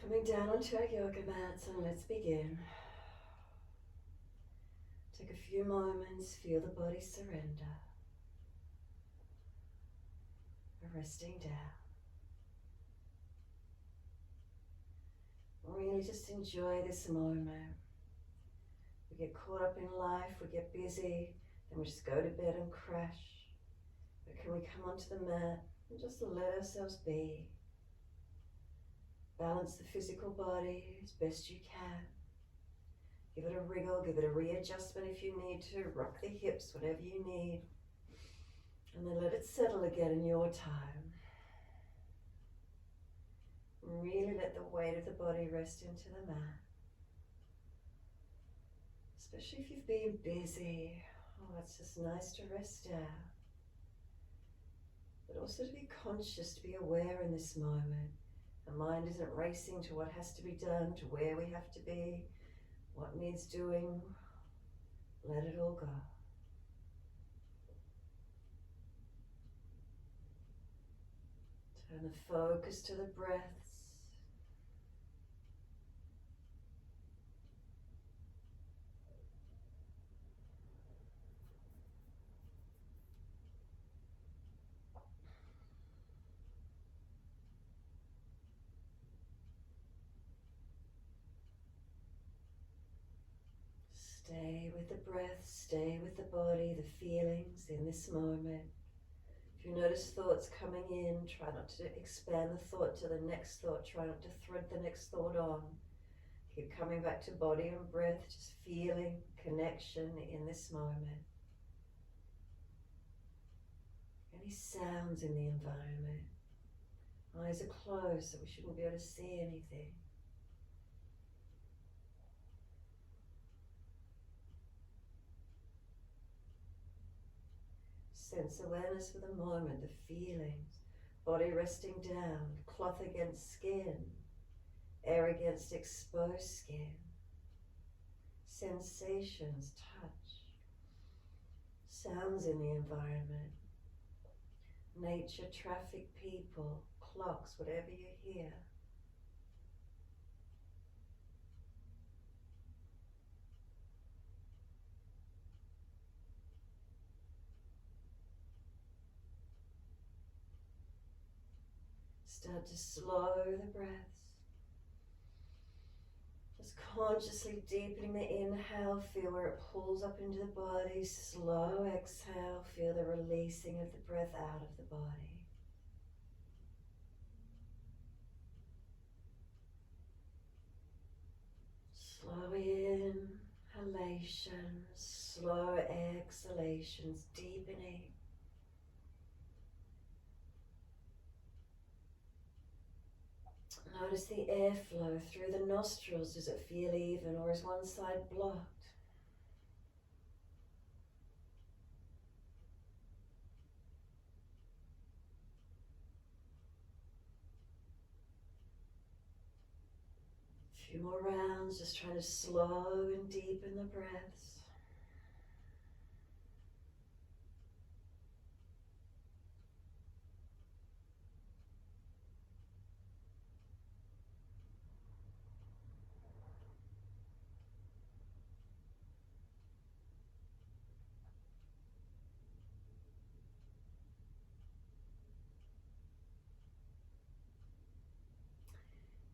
Coming down onto our yoga mats and let's begin. Take a few moments, feel the body surrender. Resting down. Really just enjoy this moment. We get caught up in life, we get busy, then we just go to bed and crash. But can we come onto the mat and just let ourselves be? Balance the physical body as best you can. Give it a wriggle, give it a readjustment if you need to, rock the hips, whatever you need. And then let it settle again in your time. Really let the weight of the body rest into the mat. Especially if you've been busy. Oh, it's just nice to rest out. But also to be conscious, to be aware in this moment. The mind isn't racing to what has to be done, to where we have to be, what needs doing. Let it all go. Turn the focus to the breaths. Stay with the breath, stay with the body, the feelings in this moment. If you notice thoughts coming in, try not to expand the thought to the next thought, try not to thread the next thought on. Keep coming back to body and breath, just feeling connection in this moment. Any sounds in the environment? Eyes are closed, so we shouldn't be able to see anything. Sense awareness for the moment, the feelings. Body resting down, cloth against skin, air against exposed skin. Sensations, touch. Sounds in the environment. Nature, traffic, people, clocks, whatever you hear. Start to slow the breaths. Just consciously deepening the inhale, feel where it pulls up into the body. Slow exhale, feel the releasing of the breath out of the body. Slow inhalations, slow exhalations, deepening. Notice the airflow through the nostrils. Does it feel even, or is one side blocked? A few more rounds, just trying to slow and deepen the breaths.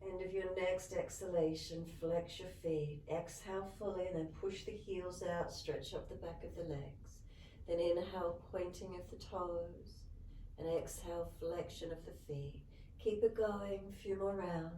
End of your next exhalation, flex your feet. Exhale fully and then push the heels out, stretch up the back of the legs. Then inhale, pointing of the toes. And exhale, flexion of the feet. Keep it going, a few more rounds.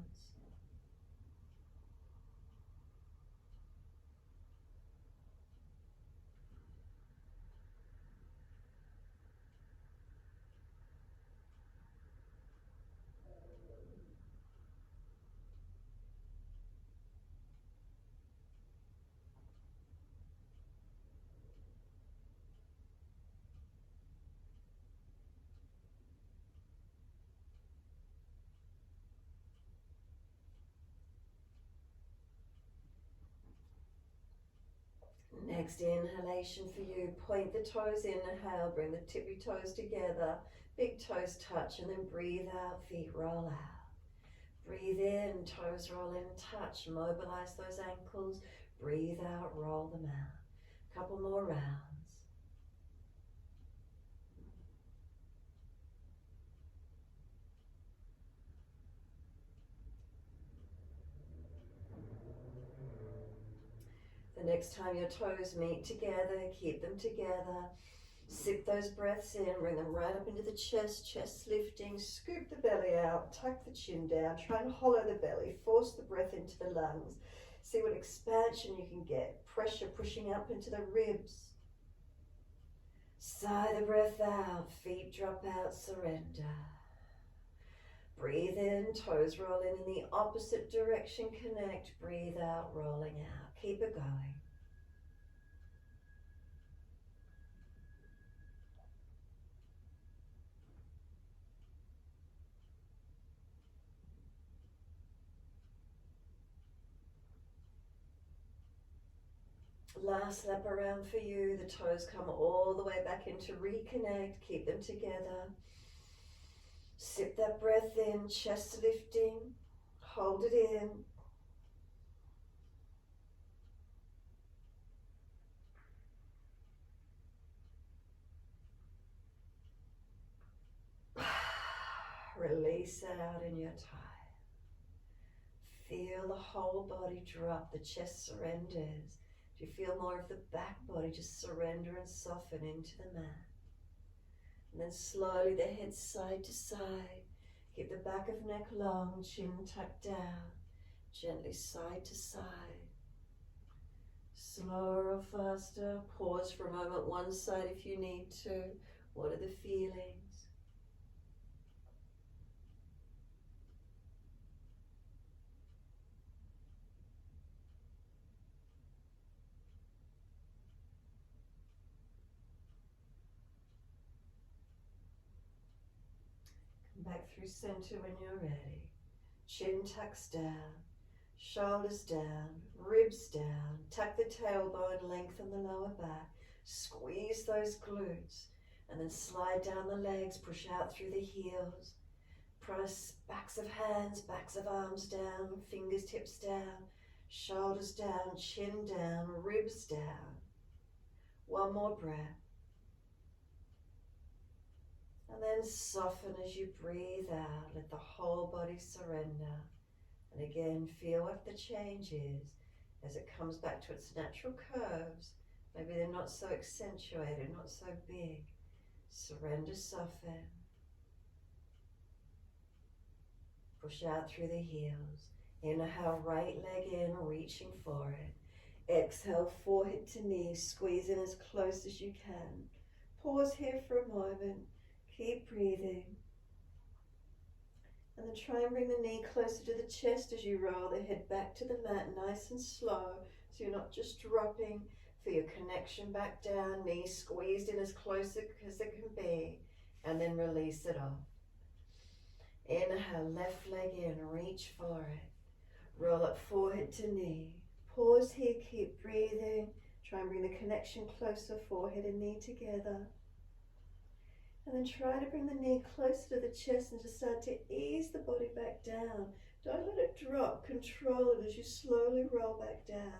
Next inhalation for you, point the toes, inhale, bring the tippy toes together, big toes touch, and then breathe out, feet roll out. Breathe in, toes roll in, touch, mobilize those ankles. Breathe out, roll them out. Couple more rounds. The next time your toes meet together, keep them together. Sip those breaths in, bring them right up into the chest, chest lifting, scoop the belly out, tuck the chin down, try and hollow the belly, force the breath into the lungs. See what expansion you can get, pressure pushing up into the ribs. Sigh the breath out, feet drop out, surrender. Breathe in, toes roll in the opposite direction, connect, breathe out, rolling out. Keep it going. Last lap around for you. The toes come all the way back into reconnect. Keep them together. Sip that breath in, chest lifting. Hold it in. Release it out in your time. Feel the whole body drop. The chest surrenders. Do you feel more of the back body just surrender and soften into the mat? And then slowly the head side to side. Keep the back of neck long, chin tucked down. Gently side to side. Slower or faster. Pause for a moment, one side if you need to. What are the feelings? Come back through center when you're ready. Chin tucks down, shoulders down, ribs down. Tuck the tailbone, lengthen the lower back. Squeeze those glutes. And then slide down the legs, push out through the heels. Press backs of hands, backs of arms down, fingers tips down, shoulders down, chin down, ribs down. One more breath. And then soften as you breathe out. Let the whole body surrender. And again, feel what the change is as it comes back to its natural curves. Maybe they're not so accentuated, not so big. Surrender, soften. Push out through the heels. Inhale, right leg in, reaching for it. Exhale, forehead to knee, squeeze in as close as you can. Pause here for a moment. Keep breathing. And then try and bring the knee closer to the chest as you roll the head back to the mat, nice and slow, so you're not just dropping. Feel your connection back down, knee squeezed in as close as it can be, and then release it off. Inhale, left leg in, reach for it. Roll up forehead to knee. Pause here, keep breathing. Try and bring the connection closer, forehead and knee together. And then try to bring the knee closer to the chest and just start to ease the body back down. Don't let it drop. Control it as you slowly roll back down.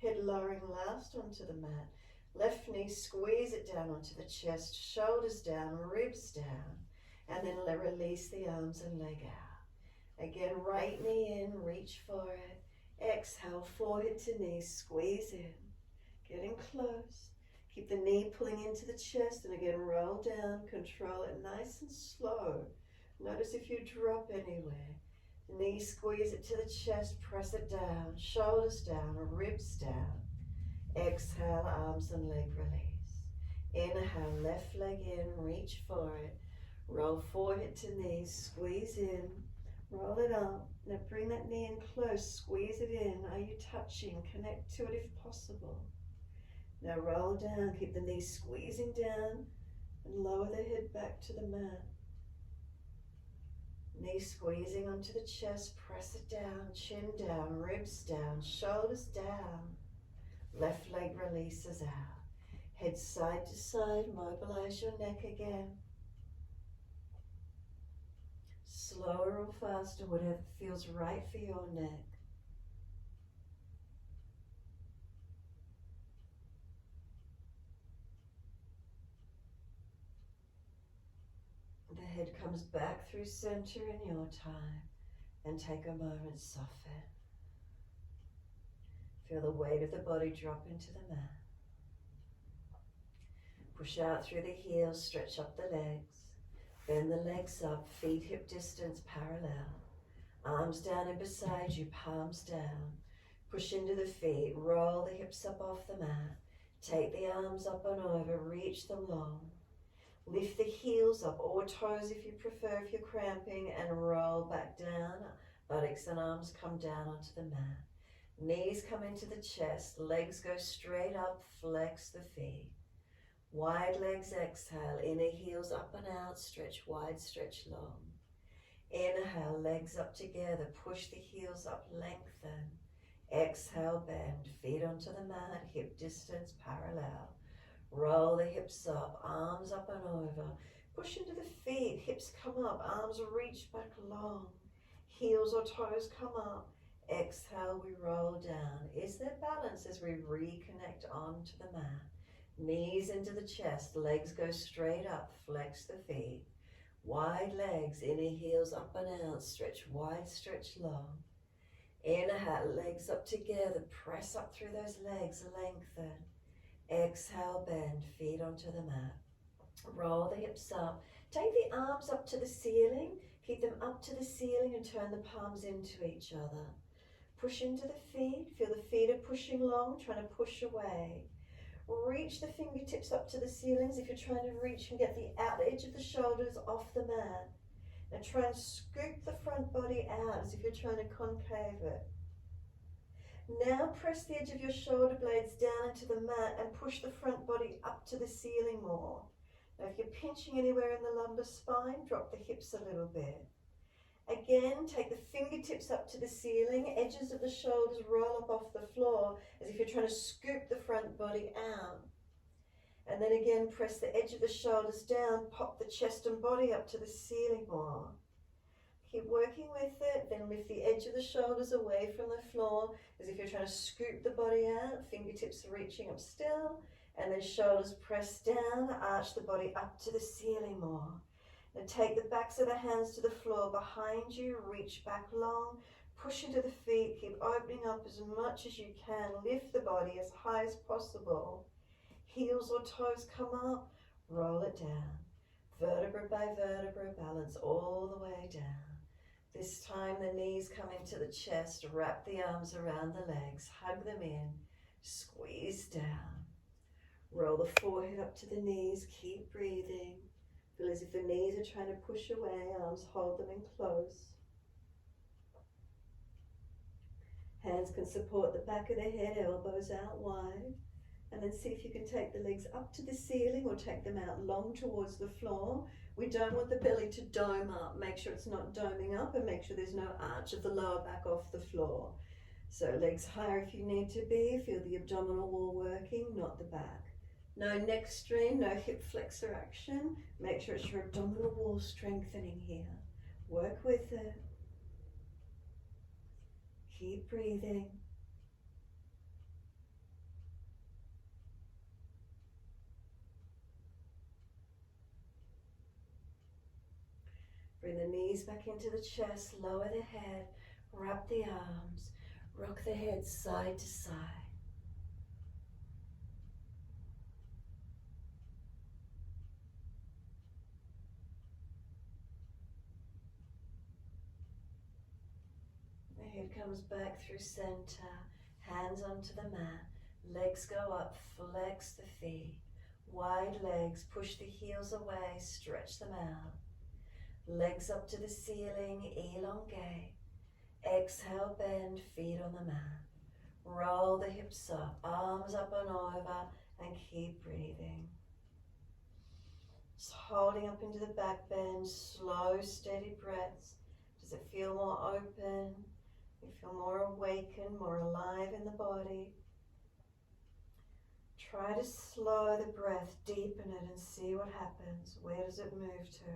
Head lowering last onto the mat. Left knee, squeeze it down onto the chest. Shoulders down, ribs down. And then release the arms and leg out. Again, right knee in, reach for it. Exhale, forehead to knee, squeeze in. Getting close. Keep the knee pulling into the chest and again roll down, control it nice and slow. Notice if you drop anywhere. Knee squeeze it to the chest, press it down, shoulders down, ribs down. Exhale, arms and leg release. Inhale, left leg in, reach for it. Roll forehead to knee, squeeze in, roll it up. Now bring that knee in close, squeeze it in. Are you touching? Connect to it if possible. Now roll down, keep the knees squeezing down and lower the head back to the mat. Knee squeezing onto the chest, press it down, chin down, ribs down, shoulders down. Left leg releases out. Head side to side, mobilize your neck again. Slower or faster, whatever feels right for your neck. The head comes back through center in your time, and take a moment, soften. Feel the weight of the body drop into the mat. Push out through the heels, stretch up the legs. Bend the legs up, feet hip distance parallel. Arms down and beside you, palms down. Push into the feet, roll the hips up off the mat. Take the arms up and over, reach them long. Lift the heels up, or toes if you prefer, if you're cramping, and roll back down. Buttocks and arms come down onto the mat. Knees come into the chest, legs go straight up, flex the feet. Wide legs, exhale, inner heels up and out, stretch wide, stretch long. Inhale, legs up together, push the heels up, lengthen. Exhale, bend, feet onto the mat, hip distance parallel. Roll the hips up, arms up and over. Push into the feet, hips come up, arms reach back long. Heels or toes come up. Exhale, we roll down. Is there balance as we reconnect onto the mat? Knees into the chest, legs go straight up, flex the feet. Wide legs, inner heels up and out, stretch wide, stretch long. Inhale, legs up together, press up through those legs, lengthen. Exhale, bend, feet onto the mat. Roll the hips up. Take the arms up to the ceiling, keep them up to the ceiling and turn the palms into each other. Push into the feet, feel the feet are pushing long, trying to push away. Reach the fingertips up to the ceilings if you're trying to reach and get the outer edge of the shoulders off the mat. Now try and scoop the front body out as if you're trying to concave it. Now press the edge of your shoulder blades down into the mat and push the front body up to the ceiling more. Now if you're pinching anywhere in the lumbar spine, drop the hips a little bit. Again, take the fingertips up to the ceiling, edges of the shoulders roll up off the floor as if you're trying to scoop the front body out. And then again, press the edge of the shoulders down, pop the chest and body up to the ceiling more. Keep working with it, then lift the edge of the shoulders away from the floor as if you're trying to scoop the body out, fingertips reaching up still, and then shoulders press down, arch the body up to the ceiling more. Now take the backs of the hands to the floor behind you, reach back long, push into the feet, keep opening up as much as you can, lift the body as high as possible. Heels or toes come up, roll it down. Vertebra by vertebra, balance all the way down. This time the knees come into the chest, wrap the arms around the legs, hug them in, squeeze down. Roll the forehead up to the knees, keep breathing. Feel as if the knees are trying to push away, arms hold them in close. Hands can support the back of the head, elbows out wide. And then see if you can take the legs up to the ceiling or take them out long towards the floor. We don't want the belly to dome up. Make sure it's not doming up and make sure there's no arch of the lower back off the floor. So legs higher if you need to be. Feel the abdominal wall working, not the back. No neck strain, no hip flexor action. Make sure it's your abdominal wall strengthening here. Work with it. Keep breathing. Bring the knees back into the chest, lower the head, wrap the arms, rock the head side to side. The head comes back through center, hands onto the mat, legs go up, flex the feet, wide legs, push the heels away, stretch them out. Legs up to the ceiling, elongate. Exhale, bend, feet on the mat. Roll the hips up, arms up and over, and keep breathing. Just holding up into the back bend, slow, steady breaths. Does it feel more open? You feel more awakened, more alive in the body. Try to slow the breath, deepen it, and see what happens. Where does it move to?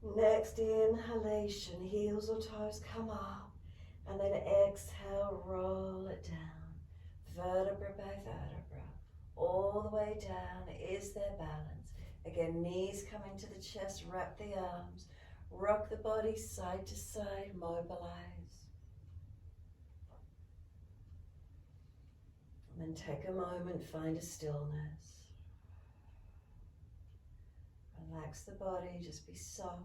Next inhalation, heels or toes come up, and then exhale, roll it down, vertebra by vertebra, all the way down. Is there balance? Again, knees come into the chest, wrap the arms, rock the body side to side, mobilize. And then take a moment, find a stillness. Relax the body, just be soft.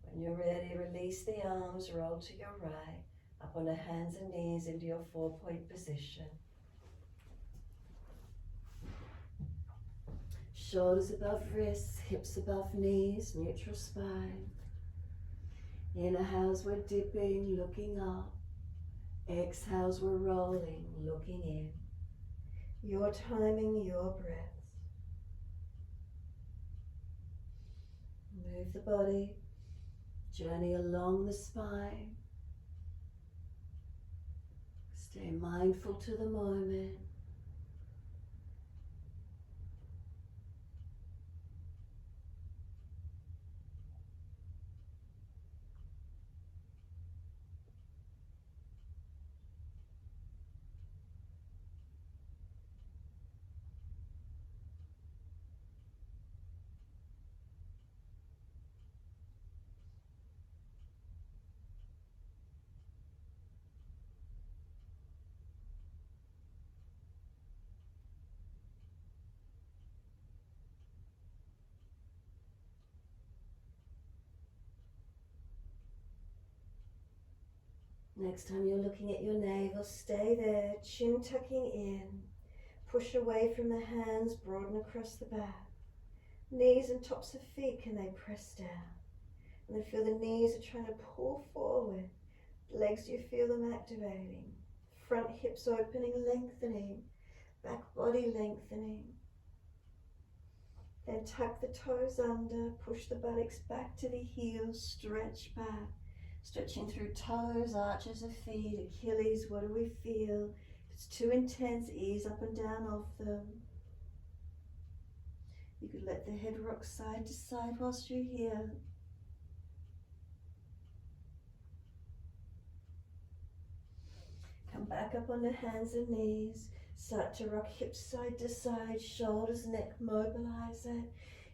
When you're ready, release the arms, roll to your right, up on the hands and knees into your 4-point position. Shoulders above wrists, hips above knees, neutral spine. Inhales, we're dipping, looking up. Exhales, we're rolling, looking in. Your timing, your breath. Move the body, journey along the spine. Stay mindful to the moment. Next time you're looking at your navel, stay there, chin tucking in. Push away from the hands, broaden across the back. Knees and tops of feet, can they press down? And then feel the knees are trying to pull forward. Legs, do you feel them activating? Front hips opening, lengthening. Back body lengthening. Then tuck the toes under, push the buttocks back to the heels, stretch back. Stretching through toes, arches of feet, Achilles, what do we feel? If it's too intense, ease up and down off them. You could let the head rock side to side whilst you're here. Come back up on the hands and knees. Start to rock hips side to side, shoulders, neck, mobilize it.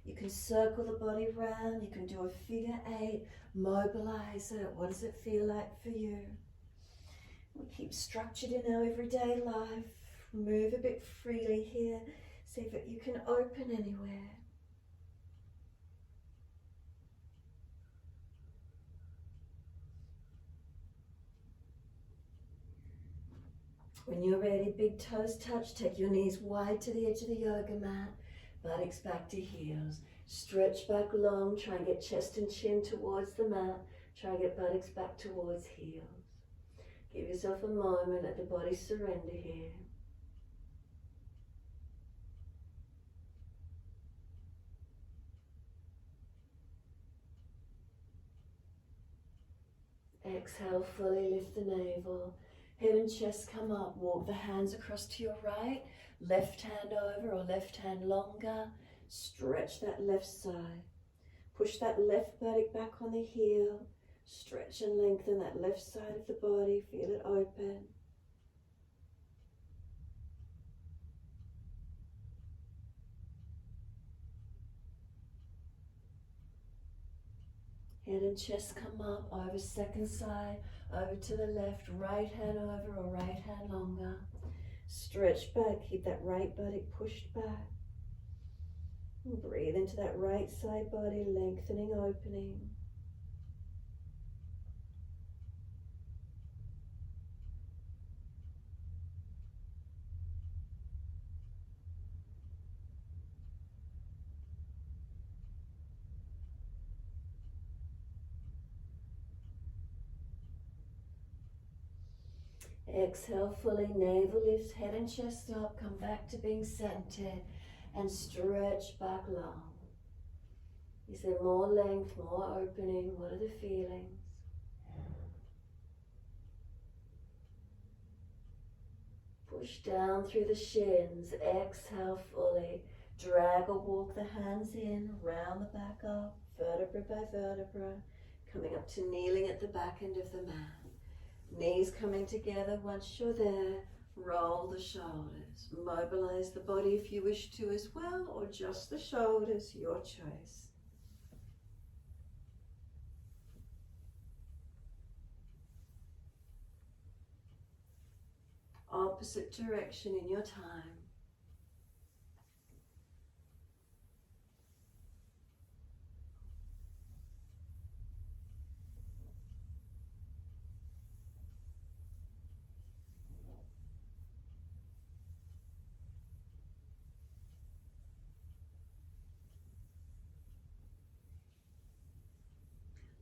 You can circle the body round, you can do a figure 8, mobilize it. What does it feel like for you? We keep structured in our everyday life. Move a bit freely here. See if you can open anywhere. When you're ready, big toes touch. Take your knees wide to the edge of the yoga mat. Buttocks back to heels. Stretch back long. Try and get chest and chin towards the mat. Try and get buttocks back towards heels. Give yourself a moment. Let the body surrender here. Exhale, fully lift the navel. Head and chest come up. Walk the hands across to your right. Left hand over or left hand longer. Stretch that left side. Push that left buttock back on the heel. Stretch and lengthen that left side of the body. Feel it open. Head and chest come up, over second side, over to the left, right hand over or right hand longer. Stretch back, keep that right buttock pushed back. And breathe into that right side body, lengthening, opening. Exhale fully, navel lifts, head and chest up, come back to being centered and stretch back long. Is there more length, more opening? What are the feelings? Push down through the shins, exhale fully. Drag or walk the hands in, round the back up, vertebra by vertebra. Coming up to kneeling at the back end of the mat. Knees coming together once you're there. Roll the shoulders. Mobilize the body if you wish to as well, or just the shoulders, your choice. Opposite direction in your time.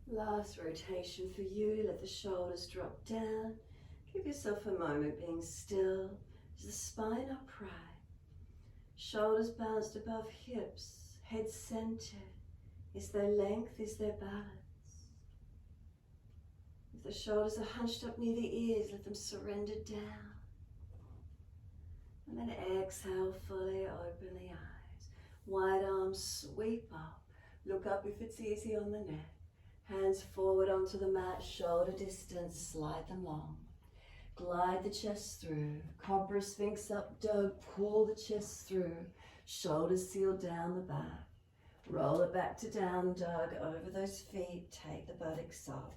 Last rotation for you. Let the shoulders drop down. Give yourself a moment being still. Is the spine upright? Shoulders balanced above hips. Head centered. Is there length? Is there balance? If the shoulders are hunched up near the ears, let them surrender down. And then exhale fully, open the eyes. Wide arms sweep up. Look up if it's easy on the neck. Hands forward onto the mat, shoulder distance, slide them long. Glide the chest through. Cobra Sphinx up dog, pull the chest through. Shoulders seal down the back. Roll it back to down dog, over those feet, take the buttocks up.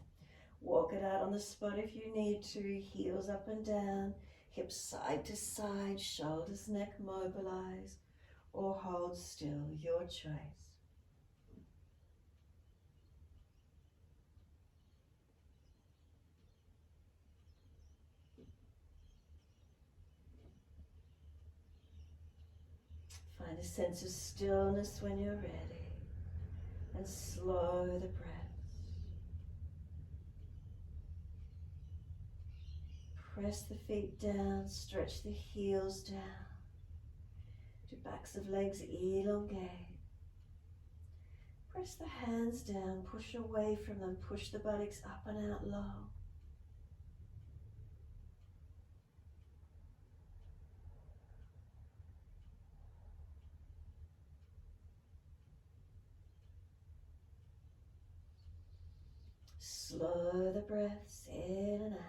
Walk it out on the spot if you need to, heels up and down, hips side to side, shoulders, neck mobilize, or hold still, your choice. Find a sense of stillness when you're ready, and slow the breath. Press the feet down, stretch the heels down. Do backs of legs elongate. Press the hands down, push away from them, push the buttocks up and out long. Slow the breaths in and out.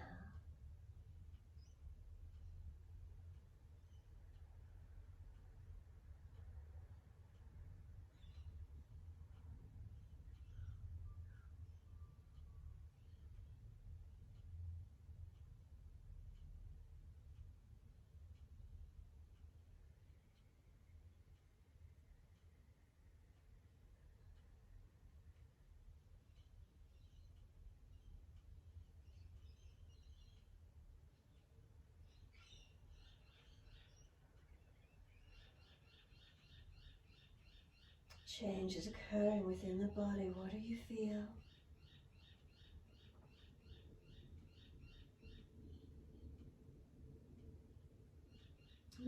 Change is occurring within the body. What do you feel?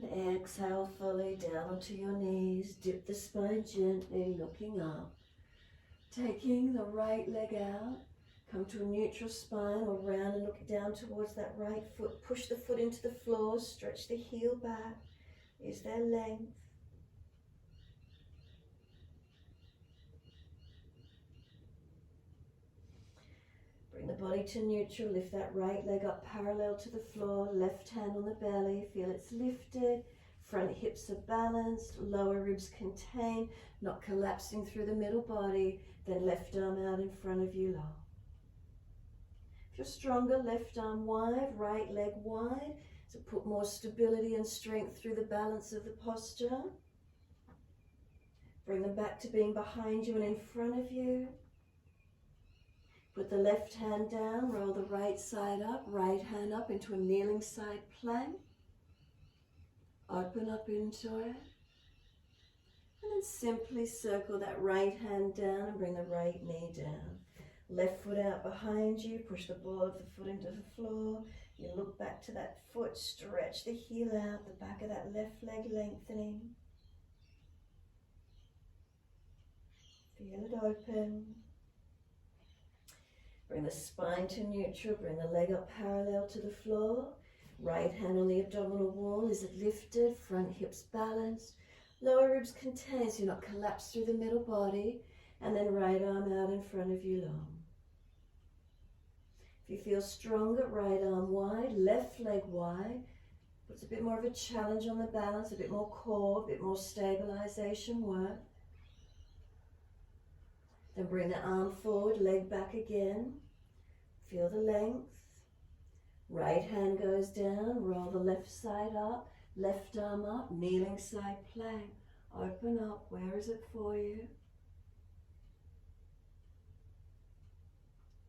And exhale fully down onto your knees. Dip the spine gently, looking up. Taking the right leg out. Come to a neutral spine or round and look down towards that right foot. Push the foot into the floor. Stretch the heel back. Is there length? Bring the body to neutral, lift that right leg up parallel to the floor, left hand on the belly, feel it's lifted, front hips are balanced, lower ribs contained, not collapsing through the middle body, then left arm out in front of you long. If you're stronger, left arm wide, right leg wide, so put more stability and strength through the balance of the posture. Bring them back to being behind you and in front of you. Put the left hand down, roll the right side up, right hand up into a kneeling side plank. Open up into it. And then simply circle that right hand down and bring the right knee down. Left foot out behind you, push the ball of the foot into the floor. You look back to that foot, stretch the heel out, the back of that left leg lengthening. Feel it open. Bring the spine to neutral, bring the leg up parallel to the floor. Right hand on the abdominal wall. Is it lifted? Front hips balanced. Lower ribs contained so you're not collapsed through the middle body. And then right arm out in front of you long. If you feel stronger, right arm wide, left leg wide. Puts a bit more of a challenge on the balance, a bit more core, a bit more stabilization work. Then bring the arm forward, leg back again. Feel the length. Right hand goes down, roll the left side up, left arm up, kneeling side plank. Open up, where is it for you?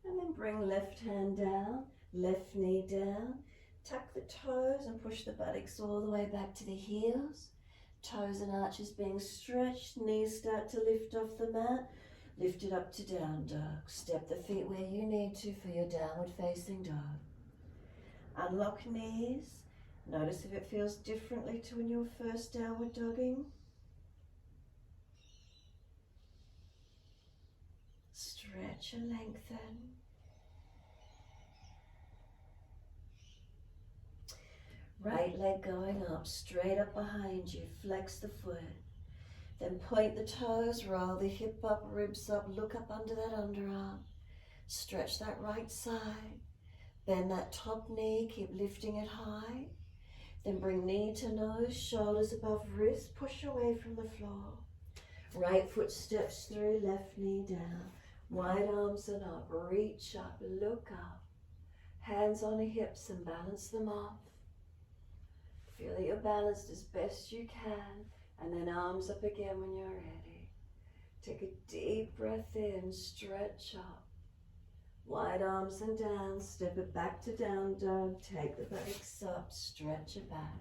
And then bring left hand down, left knee down. Tuck the toes and push the buttocks all the way back to the heels. Toes and arches being stretched, knees start to lift off the mat. Lift it up to down dog. Step the feet where you need to for your downward facing dog. Unlock knees. Notice if it feels differently to when you were first downward dogging. Stretch and lengthen. Right leg going up, straight up behind you. Flex the foot. Then point the toes, roll the hip up, ribs up, look up under that underarm. Stretch that right side. Bend that top knee, keep lifting it high. Then bring knee to nose, shoulders above wrist, push away from the floor. Right foot steps through, left knee down. Wide arms and up, reach up, look up. Hands on the hips and balance them off. Feel that you're balanced as best you can, and then arms up again when you're ready. Take a deep breath in, stretch up. Wide arms and down, step it back to down dog, take the buttocks up, stretch it back.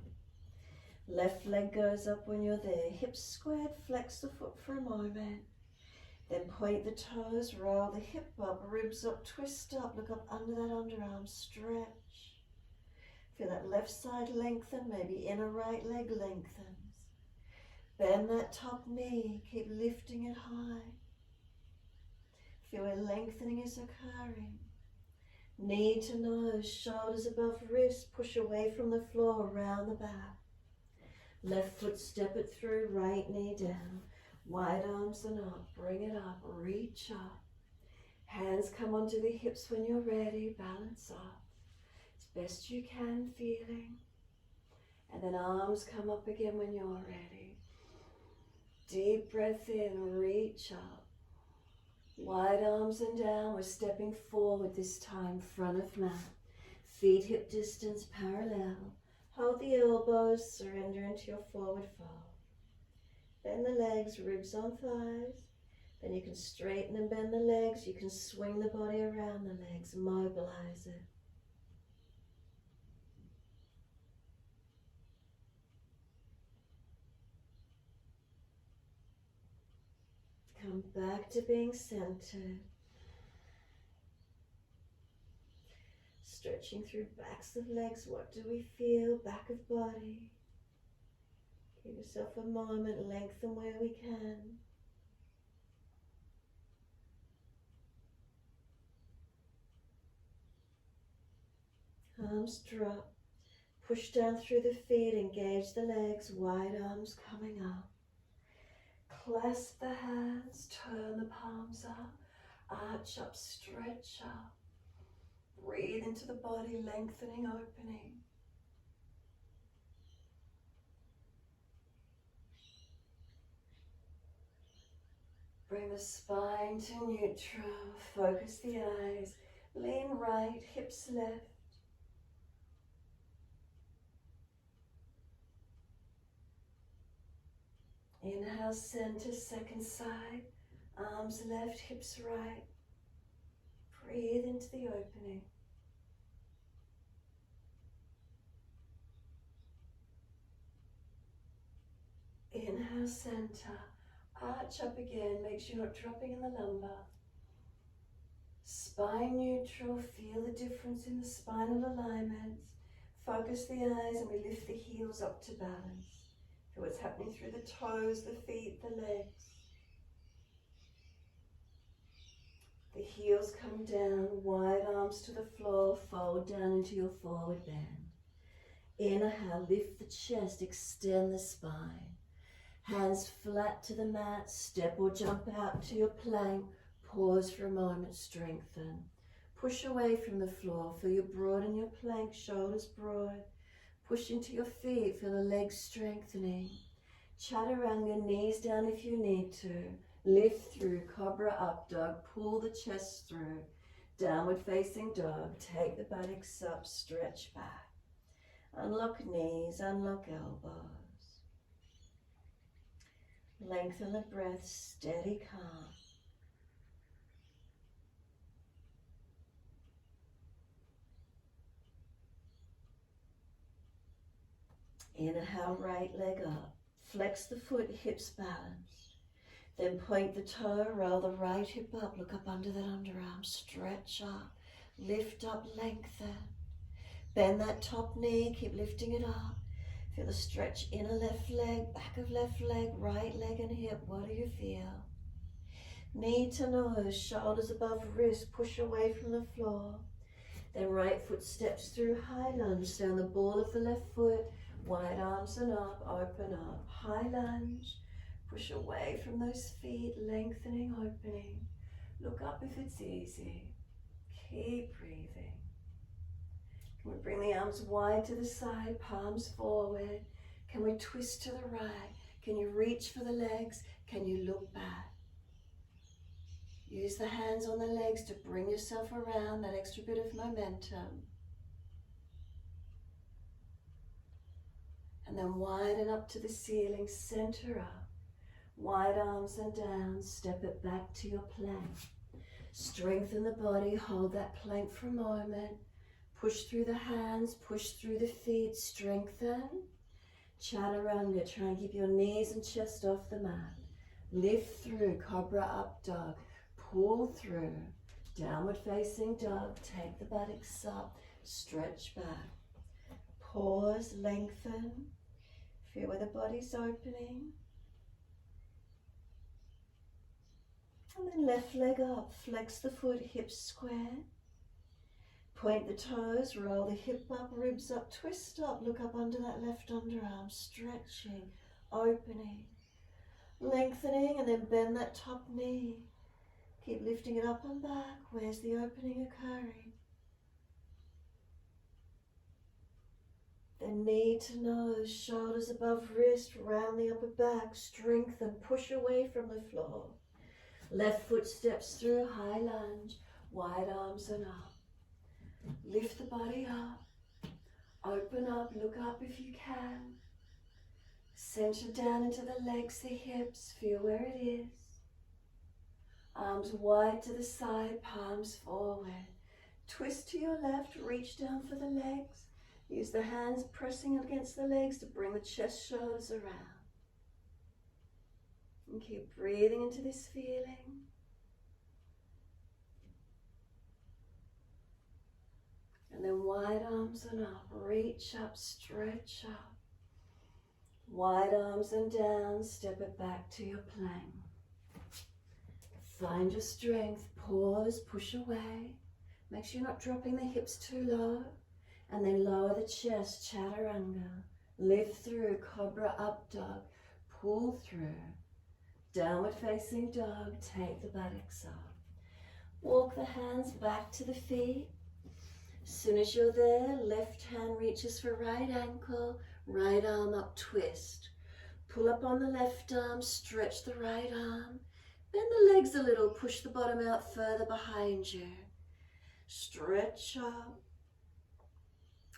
Left leg goes up when you're there, hips squared, flex the foot for a moment. Then point the toes, roll the hip up, ribs up, twist up, look up under that underarm, stretch. Feel that left side lengthen, maybe inner right leg lengthens. Bend that top knee, keep lifting it high. Feel where lengthening is occurring. Knee to nose, shoulders above wrist, push away from the floor, round the back. Left foot step it through, right knee down. Wide arms and up, bring it up, reach up. Hands come onto the hips when you're ready, balance up. As best you can, feeling. And then arms come up again when you're ready. Deep breath in, reach up. Wide arms and down, we're stepping forward this time, front of mat. Feet hip distance parallel. Hold the elbows, surrender into your forward fold. Bend the legs, ribs on thighs. Then you can straighten and bend the legs. You can swing the body around the legs, mobilize it. Come back to being centered. Stretching through backs of legs. What do we feel? Back of body. Give yourself a moment, lengthen where we can. Arms drop. Push down through the feet, engage the legs, wide arms coming up. Clasp the hands, turn the palms up, arch up, stretch up. Breathe into the body, lengthening, opening. Bring the spine to neutral, focus the eyes, lean right, hips left. Inhale, center, second side, arms left, hips right. Breathe into the opening. Inhale, center, arch up again, make sure you're not dropping in the lumbar. Spine neutral, feel the difference in the spinal alignments. Focus the eyes and we lift the heels up to balance. Feel what's happening through the toes, the feet, the legs. The heels come down, wide arms to the floor, fold down into your forward bend. Inhale, lift the chest, extend the spine. Hands flat to the mat, step or jump out to your plank. Pause for a moment, strengthen. Push away from the floor, feel you broaden your plank, shoulders broad. Push into your feet, feel the legs strengthening. Chaturanga, knees down if you need to. Lift through, cobra up dog, pull the chest through. Downward facing dog, take the buttocks up, stretch back. Unlock knees, unlock elbows. Lengthen the breath, steady, calm. Inhale, right leg up. Flex the foot, hips balanced. Then point the toe, roll the right hip up, look up under that underarm, stretch up, lift up, lengthen. Bend that top knee, keep lifting it up. Feel the stretch, inner left leg, back of left leg, right leg and hip. What do you feel? Knee to nose, shoulders above wrist, push away from the floor. Then right foot steps through high lunge, stay on the ball of the left foot, wide arms and up, open up. High lunge, push away from those feet, lengthening, opening. Look up if it's easy. Keep breathing. Can we bring the arms wide to the side, palms forward? Can we twist to the right? Can you reach for the legs? Can you look back? Use the hands on the legs to bring yourself around, that extra bit of momentum. And then widen up to the ceiling, center up. Wide arms and down, step it back to your plank. Strengthen the body, hold that plank for a moment. Push through the hands, push through the feet, strengthen. Chaturanga, try and keep your knees and chest off the mat. Lift through, cobra up dog. Pull through, downward facing dog. Take the buttocks up, stretch back. Pause, lengthen. Feel where the body's opening. And then left leg up, flex the foot, hips square. Point the toes, roll the hip up, ribs up, twist up, look up under that left underarm, stretching, opening, lengthening, and then bend that top knee. Keep lifting it up and back. Where's the opening occurring? Then knee to nose, shoulders above wrist, round the upper back, strengthen, push away from the floor. Left foot steps through, high lunge, wide arms and up. Lift the body up, open up, look up if you can. Center down into the legs, the hips, feel where it is. Arms wide to the side, palms forward. Twist to your left, reach down for the legs. Use the hands pressing against the legs to bring the chest, shoulders around. And keep breathing into this feeling. And then wide arms and up, reach up, stretch up. Wide arms and down, step it back to your plank. Find your strength, pause, push away. Make sure you're not dropping the hips too low. And then lower the chest, chaturanga. Lift through, cobra up dog. Pull through. Downward facing dog, take the buttocks up. Walk the hands back to the feet. As soon as you're there, left hand reaches for right ankle, right arm up, twist. Pull up on the left arm, stretch the right arm. Bend the legs a little, push the bottom out further behind you. Stretch up.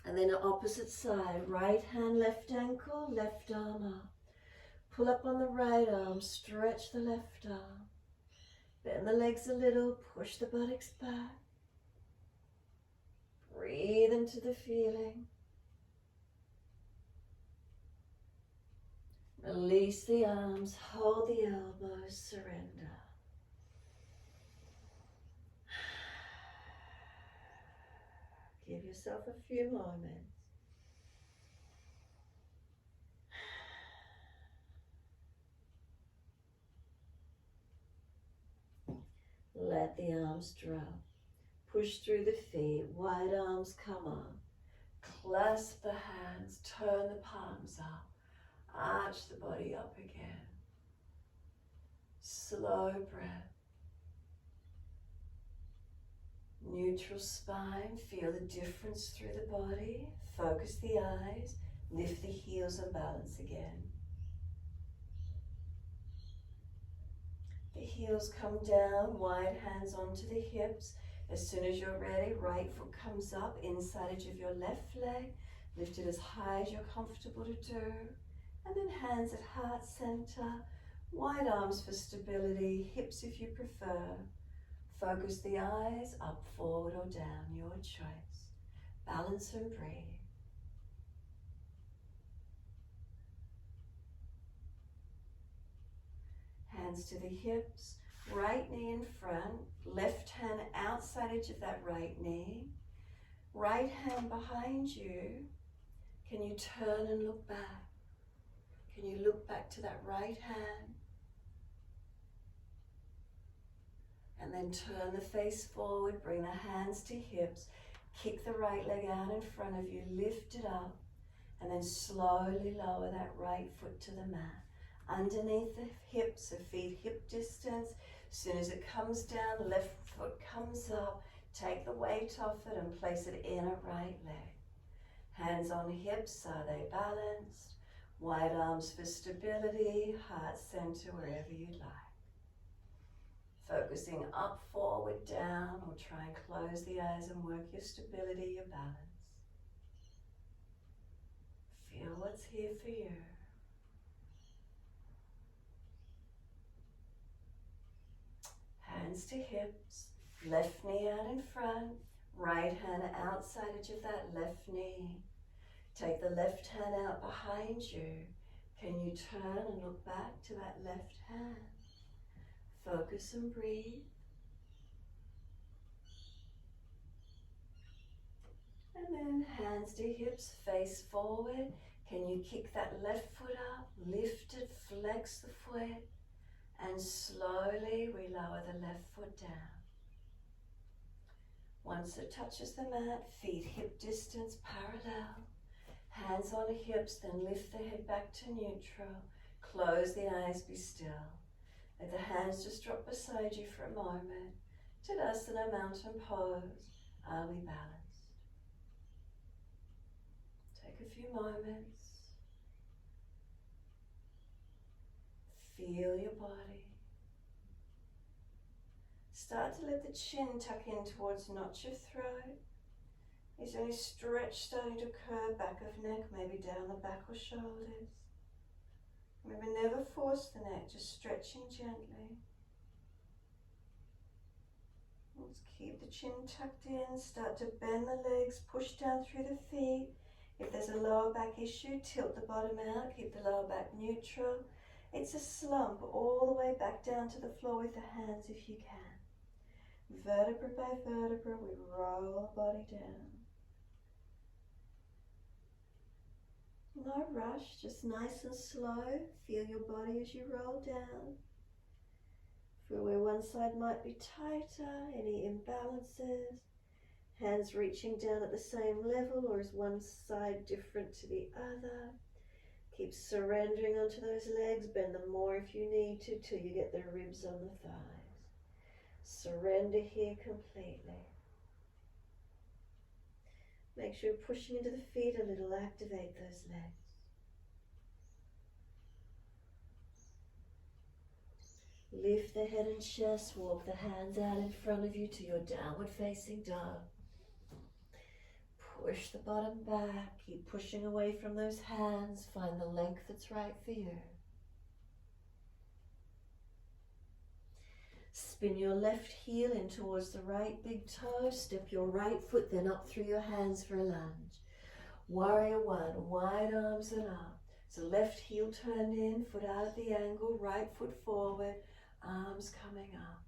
And then opposite side, right hand, left ankle, left arm up. Pull up on the right arm, stretch the left arm. Bend the legs a little, push the buttocks back. Breathe into the feeling. Release the arms, hold the elbows, surrender. Give yourself a few moments. Let the arms drop. Push through the feet, wide arms come up. clasp the hands, turn the palms up, arch the body up again. Slow breath. Neutral spine, feel the difference through the body. Focus the eyes, lift the heels and balance again. The heels come down, wide hands onto the hips. As soon as you're ready, right foot comes up, inside edge of your left leg. Lift it as high as you're comfortable to do. And then hands at heart center, wide arms for stability, hips if you prefer. Focus the eyes, up, forward or down, your choice. Balance and breathe. Hands to the hips, right knee in front, left hand outside edge of that right knee, right hand behind you. Can you turn and look back? Can you look back to that right hand? And then turn the face forward, bring the hands to hips, kick the right leg out in front of you, lift it up, and then slowly lower that right foot to the mat. Underneath the hips, so feet hip distance. As soon as it comes down, left foot comes up, take the weight off it and place it in a right leg. Hands on hips, are they balanced? Wide arms for stability, heart center, wherever you'd like. Focusing up, forward, down, or try and close the eyes and work your stability, your balance. Feel what's here for you. Hands to hips, left knee out in front, right hand outside edge of that left knee. Take the left hand out behind you. Can you turn and look back to that left hand? Focus and breathe. And then hands to hips, face forward. Can you kick that left foot up, lift it, flex the foot, and slowly we lower the left foot down. Once it touches the mat, feet hip distance parallel. Hands on hips, then lift the head back to neutral. Close the eyes, be still. Let the hands just drop beside you for a moment. Tadasana, mountain pose. Are we balanced? Take a few moments. Feel your body. Start to let the chin tuck in towards not your throat. Is there any stretch starting to occur, back of neck, maybe down the back or shoulders? Remember, never force the neck, just stretching gently. Let's keep the chin tucked in, start to bend the legs, push down through the feet. If there's a lower back issue, tilt the bottom out, keep the lower back neutral. It's a slump all the way back down to the floor with the hands if you can. Vertebra by vertebra, we roll the body down. No rush, just nice and slow. Feel your body as you roll down. Feel where one side might be tighter, any imbalances. Hands reaching down at the same level, or is one side different to the other? Keep surrendering onto those legs, bend them more if you need to till you get the ribs on the thighs. Surrender here completely. Make sure you're pushing into the feet a little, activate those legs. Lift the head and chest, walk the hands out in front of you to your downward facing dog. Push the bottom back, keep pushing away from those hands, find the length that's right for you. Spin your left heel in towards the right big toe, step your right foot then up through your hands for a lunge. Warrior one, wide arms and up. So left heel turned in, foot out at the angle, right foot forward, arms coming up.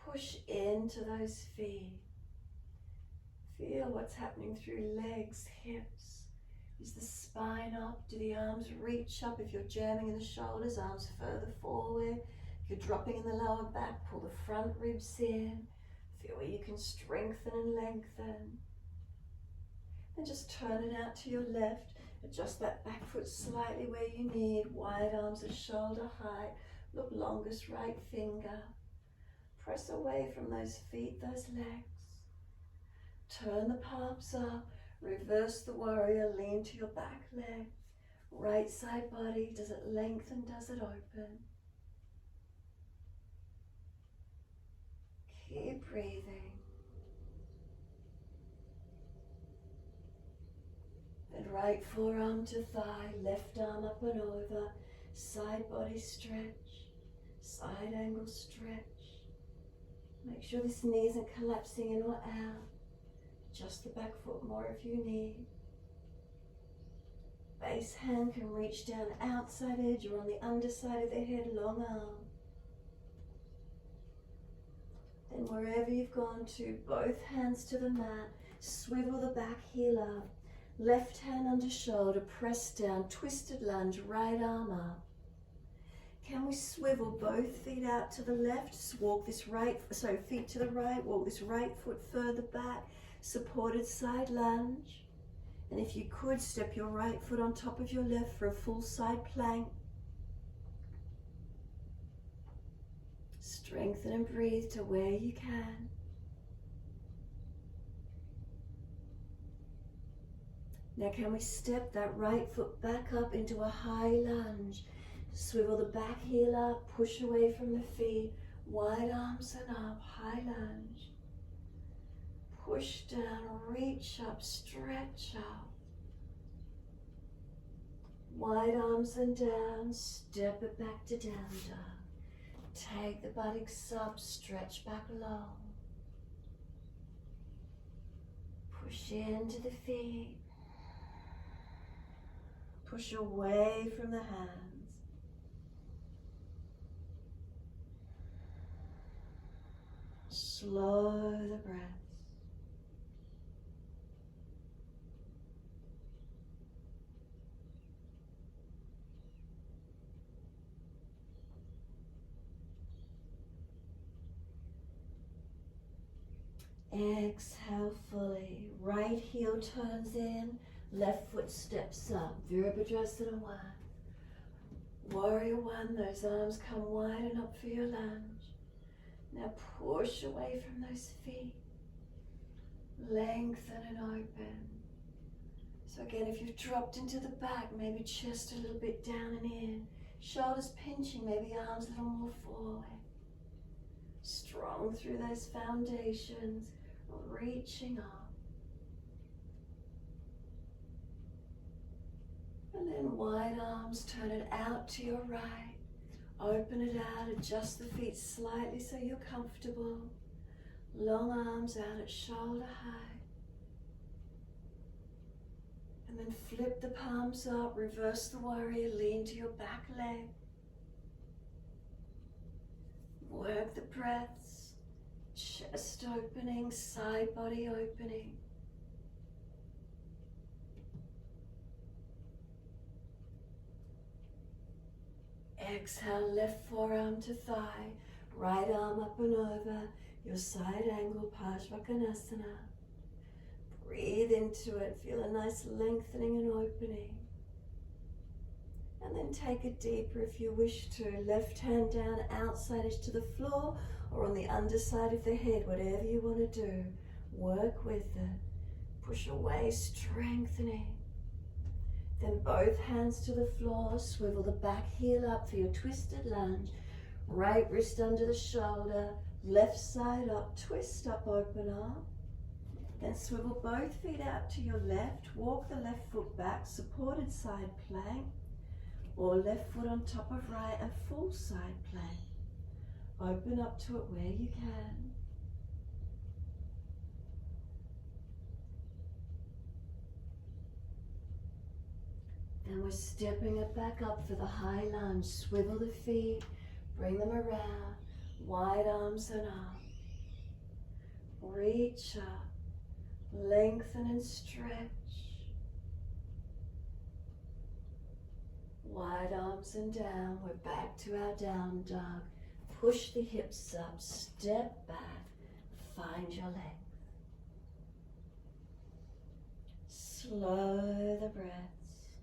Push into those feet. Feel what's happening through legs, hips. Is the spine up? Do the arms reach up? If you're jamming in the shoulders, arms further forward. If you're dropping in the lower back, pull the front ribs in. Feel where you can strengthen and lengthen. And just turn it out to your left. Adjust that back foot slightly where you need. Wide arms at shoulder height. Look longest right finger. Press away from those feet, those legs. Turn the palms up. Reverse the warrior. Lean to your back leg. Right side body. Does it lengthen? Does it open? Keep breathing. And right forearm to thigh, left arm up and over, side body stretch, side angle stretch. Make sure this knee isn't collapsing in or out. Adjust the back foot more if you need. Base hand can reach down outside edge or on the underside of the head, long arm. Then wherever you've gone to, both hands to the mat, swivel the back heel up. Left hand under shoulder, press down, twisted lunge, right arm up. Can we swivel both feet out to the left? Walk this feet to the right, walk this right foot further back, supported side lunge. And if you could, step your right foot on top of your left for a full side plank. Strengthen and breathe to where you can. Now can we step that right foot back up into a high lunge? Swivel the back heel up, push away from the feet, wide arms and up, high lunge. Push down, reach up, stretch up. Wide arms and down, step it back to down dog. Take the buttocks up, stretch back long. Push into the feet. Push away from the hands. Slow the breath. Exhale fully. Right heel turns in. Left foot steps up, Virabhadrasana 1. Warrior 1, those arms come wide and up for your lunge. Now push away from those feet. Lengthen and open. So again, if you've dropped into the back, maybe chest a little bit down and in. Shoulders pinching, maybe arms a little more forward. Strong through those foundations, reaching up. And then wide arms, turn it out to your right. Open it out, adjust the feet slightly so you're comfortable. Long arms out at shoulder height. And then flip the palms up, reverse the warrior, lean to your back leg. Work the breaths, chest opening, side body opening. Exhale, left forearm to thigh, right arm up and over, your side angle, Parsvakonasana. Breathe into it, feel a nice lengthening and opening. And then take it deeper if you wish to. Left hand down, outside edge to the floor or on the underside of the head, whatever you want to do. Work with it. Push away, strengthening. Then both hands to the floor, swivel the back heel up for your twisted lunge. Right wrist under the shoulder, left side up, twist up, open up. Then swivel both feet out to your left, walk the left foot back, supported side plank, or left foot on top of right, a full side plank. Open up to it where you can. Then we're stepping it back up for the high lunge. Swivel the feet, bring them around, wide arms and up. Reach up, lengthen and stretch. Wide arms and down. We're back to our down dog. Push the hips up, step back, find your length. Slow the breaths.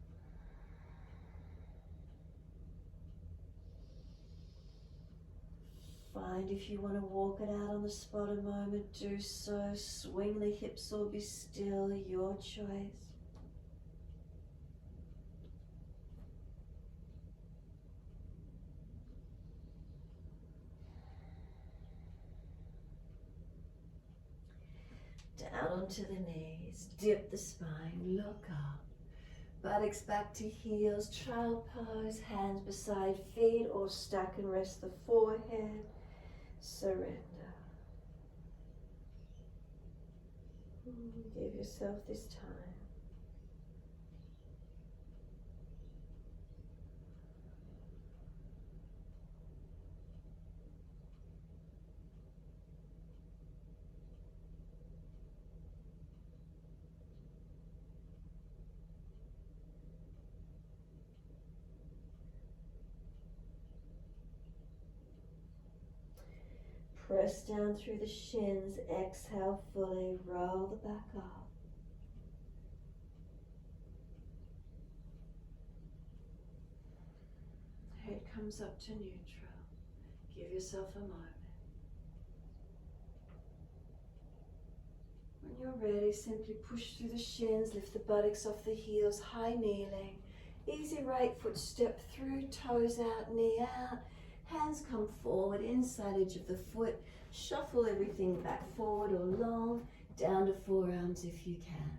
Find if you want to walk it out on the spot a moment, do so. Swing the hips or be still, your choice. Down onto the knees, dip the spine, look up. Buttocks back to heels, child pose, hands beside feet or stack and rest the forehead. Surrender. Give yourself this time. Press down through the shins, exhale fully, roll the back up. Head comes up to neutral. Give yourself a moment. When you're ready, simply push through the shins, lift the buttocks off the heels, high kneeling. Easy right foot step through, toes out, knee out. Hands come forward, inside edge of the foot. Shuffle everything back forward or long, down to forearms if you can.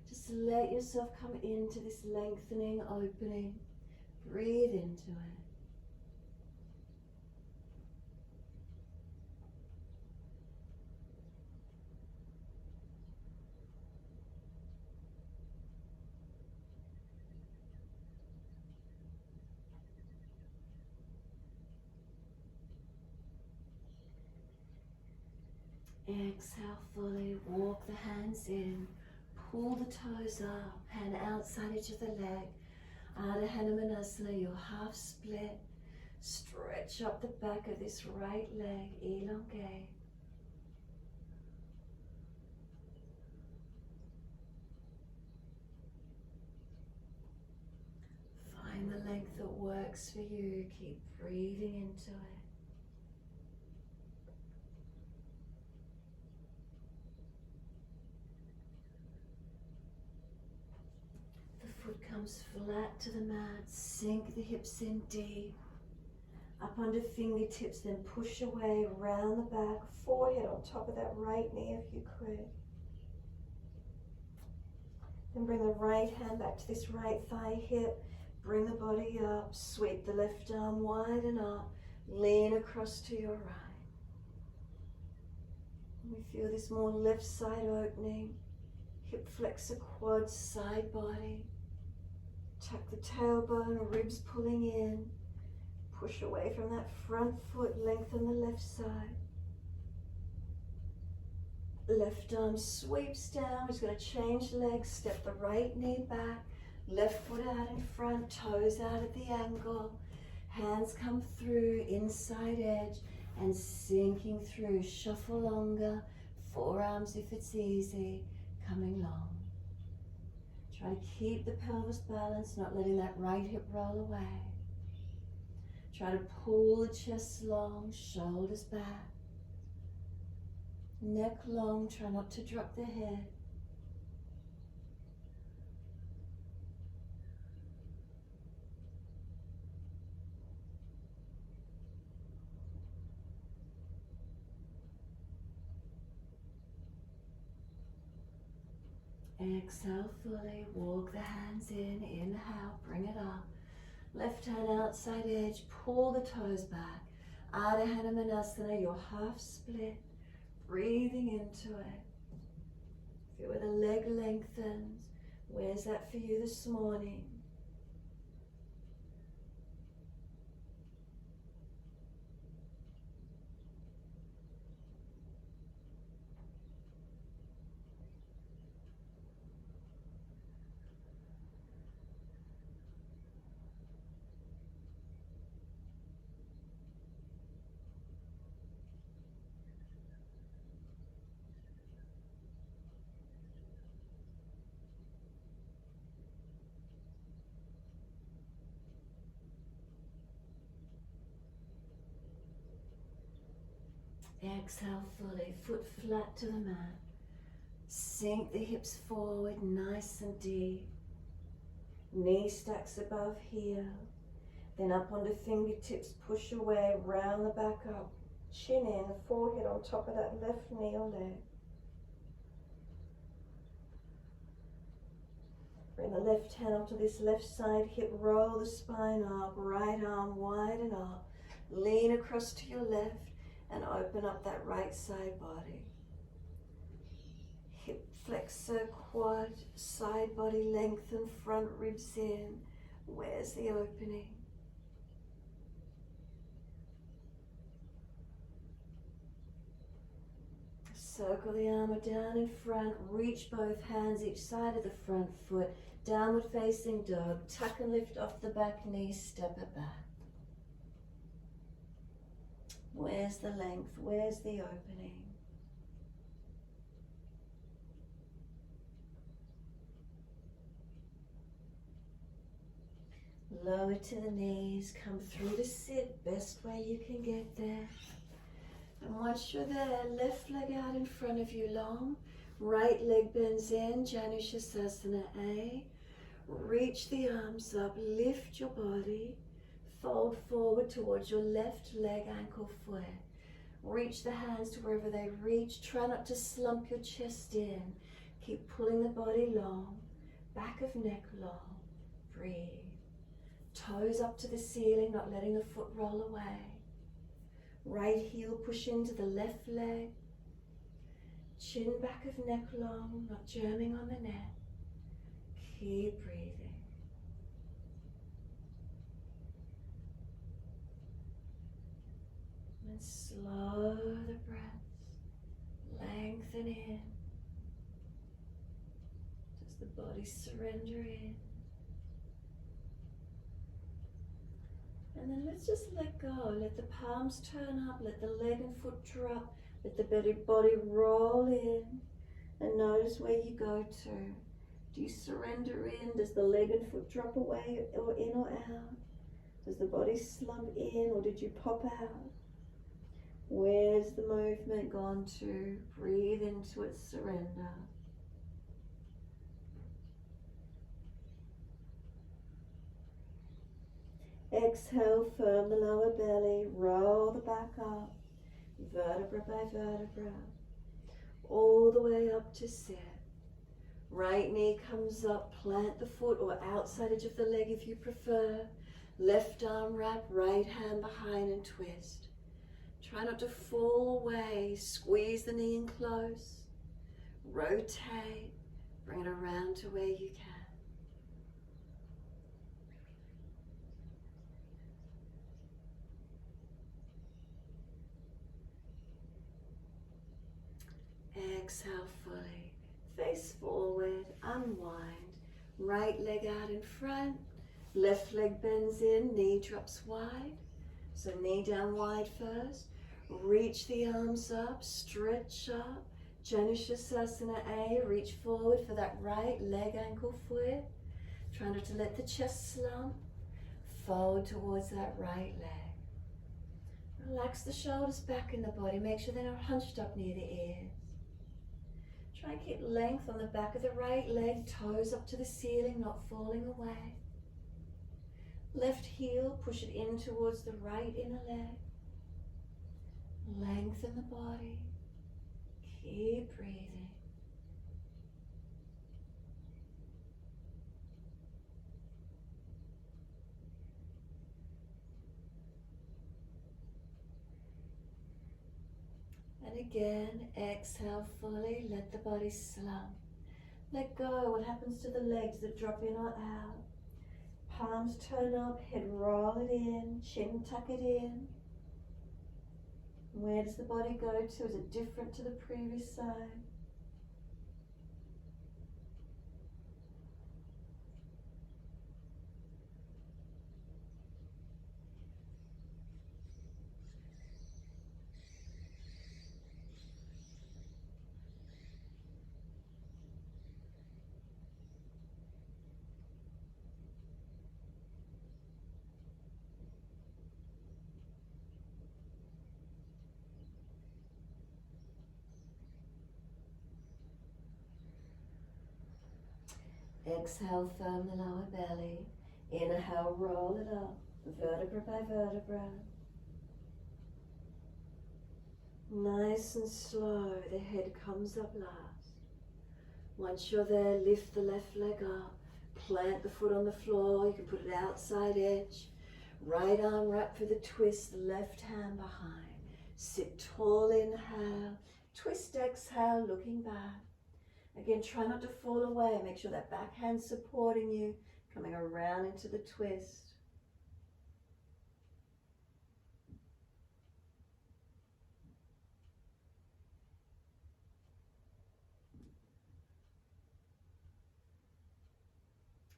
Just let yourself come into this lengthening, opening. Breathe into it. Exhale fully, walk the hands in, pull the toes up, hand outside edge of the leg. Ardha Hanumanasana, your half split. Stretch up the back of this right leg, elongate. Find the length that works for you, keep breathing into it. Foot comes flat to the mat, sink the hips in deep, up under fingertips, then push away, round the back, forehead on top of that right knee if you could. Then bring the right hand back to this right thigh hip, bring the body up, sweep the left arm wide and up, lean across to your right. And we feel this more left side opening, hip flexor, quads, side body. Tuck the tailbone, ribs pulling in. Push away from that front foot, lengthen the left side. Left arm sweeps down. We're just going to change legs, step the right knee back, left foot out in front, toes out at the angle. Hands come through, inside edge, and sinking through. Shuffle longer, forearms if it's easy, coming long. Try to keep the pelvis balanced, not letting that right hip roll away. Try to pull the chest long, shoulders back. Neck long, try not to drop the head. Exhale fully, walk the hands in, inhale, bring it up. Left hand outside edge, pull the toes back. Ardha Hanumanasana, your half split, breathing into it. Feel where the leg lengthens. Where's that for you this morning? Exhale fully, foot flat to the mat. Sink the hips forward nice and deep. Knee stacks above heel. Then up onto fingertips, push away, round the back up. Chin in, forehead on top of that left knee or leg. Bring the left hand up to this left side hip, roll the spine up, right arm widen up. Lean across to your left and open up that right side body. Hip flexor, quad, side body lengthen, front ribs in. Where's the opening? Circle the arm down in front, reach both hands each side of the front foot, downward facing dog, tuck and lift off the back knee, step it back. Where's the length? Where's the opening? Lower to the knees, come through to sit, best way you can get there. And once you're there, left leg out in front of you long, right leg bends in, Janushasana A. Reach the arms up, lift your body, fold forward towards your left leg, ankle, foot. Reach the hands to wherever they reach. Try not to slump your chest in. Keep pulling the body long, back of neck long. Breathe. Toes up to the ceiling, not letting the foot roll away. Right heel push into the left leg. Chin back of neck long, not jamming on the neck. Keep breathing. And slow the breath. Lengthen in. Does the body surrender in? And then let's just let go. Let the palms turn up. Let the leg and foot drop. Let the body roll in. And notice where you go to. Do you surrender in? Does the leg and foot drop away or in or out? Does the body slump in or did you pop out? Where's the movement gone to? Breathe into it, surrender. Exhale, firm the lower belly, roll the back up, vertebra by vertebra, all the way up to sit. Right knee comes up, plant the foot or outside edge of the leg if you prefer. Left arm wrap, right hand behind and twist. Try not to fall away, squeeze the knee in close. Rotate, bring it around to where you can. Exhale fully, face forward, unwind, right leg out in front, left leg bends in, knee drops wide, so knee down wide first, reach the arms up, stretch up, Janushasana A, reach forward for that right leg, ankle, foot, try not to let the chest slump, fold towards that right leg. Relax the shoulders back in the body, make sure they're not hunched up near the ears. Try and keep length on the back of the right leg, toes up to the ceiling, not falling away. Left heel, push it in towards the right inner leg. Lengthen the body. Keep breathing. And again, exhale fully, let the body slump. Let go. What happens to the legs that drop in or out? Palms turn up, head roll it in, chin tuck it in. Where does the body go to? Is it different to the previous side? Exhale, firm the lower belly. Inhale, roll it up, vertebra by vertebra. Nice and slow, the head comes up last. Once you're there, lift the left leg up, plant the foot on the floor, you can put it outside edge. Right arm wrap for the twist, the left hand behind. Sit tall, inhale, twist, exhale, looking back. Again, try not to fall away, make sure that back hand's supporting you, coming around into the twist.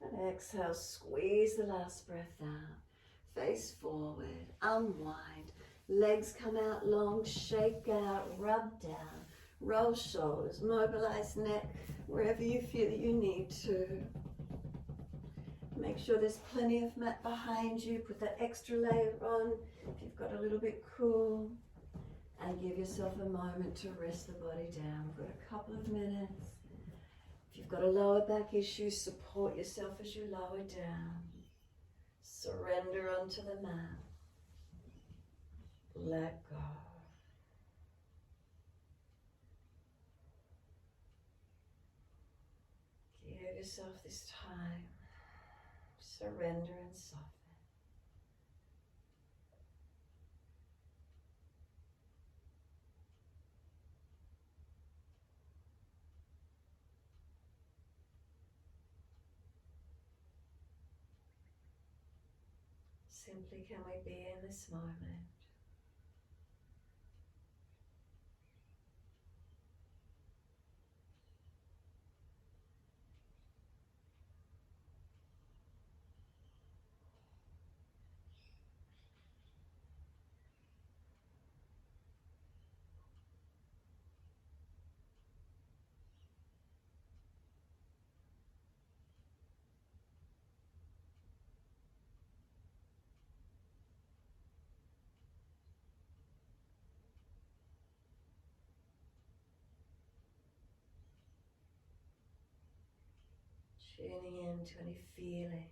And exhale, squeeze the last breath out. Face forward, unwind. Legs come out long, shake out, rub down. Roll shoulders, mobilize neck wherever you feel that you need to. Make sure there's plenty of mat behind you. Put that extra layer on if you've got a little bit cool. And give yourself a moment to rest the body down. We've got a couple of minutes. If you've got a lower back issue, support yourself as you lower down. Surrender onto the mat. Let go. Give yourself this time. Surrender and soften. Simply, can we be in this moment? Tuning in to any feeling.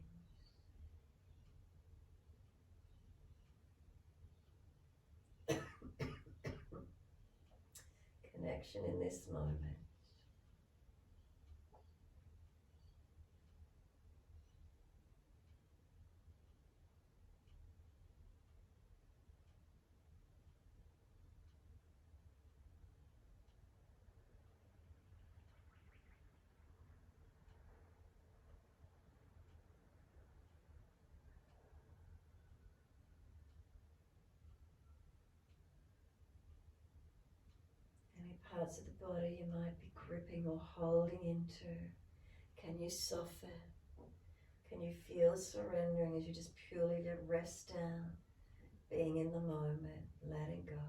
Connection in this moment. Any parts of the body you might be gripping or holding into, can you soften? Can you feel surrendering as you just purely let rest down, being in the moment, letting go?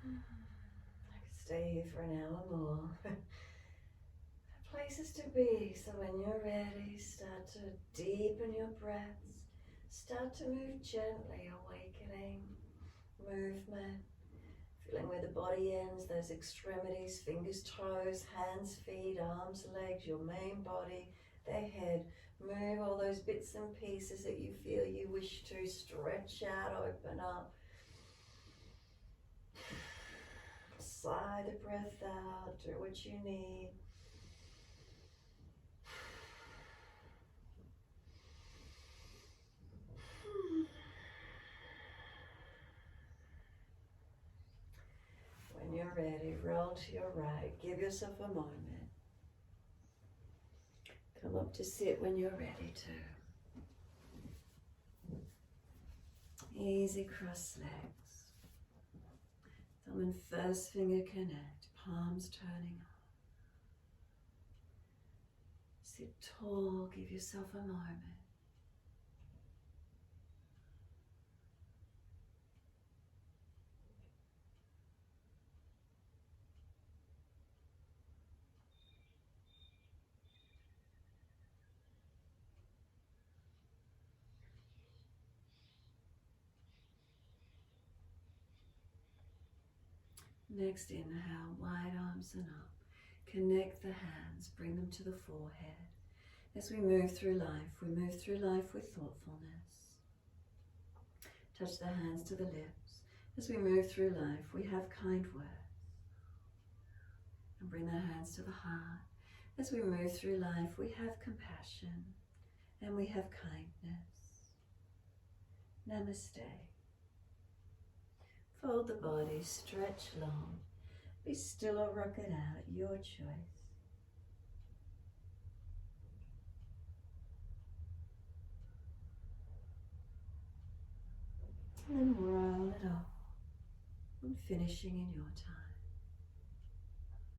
I could stay here for an hour more. A places to be. So when you're ready, start to deepen your breaths. Start to move gently, awakening movement. Feeling where the body ends, those extremities, fingers, toes, hands, feet, arms, legs, your main body, the head. Move all those bits and pieces that you feel you wish to stretch out, open up. Sigh the breath out, do what you need. When you're ready, roll to your right. Give yourself a moment. Come up to sit when you're ready to. Easy cross legs. Thumb and first finger connect, palms turning up. Sit tall, give yourself a moment. Next inhale, wide arms and up. Connect the hands, bring them to the forehead. As we move through life with thoughtfulness. Touch the hands to the lips. As we move through life, we have kind words. And bring the hands to the heart. As we move through life, we have compassion and we have kindness. Namaste. Fold the body, stretch long. Be still or rock it out, your choice. And then roll it off. And finishing in your time.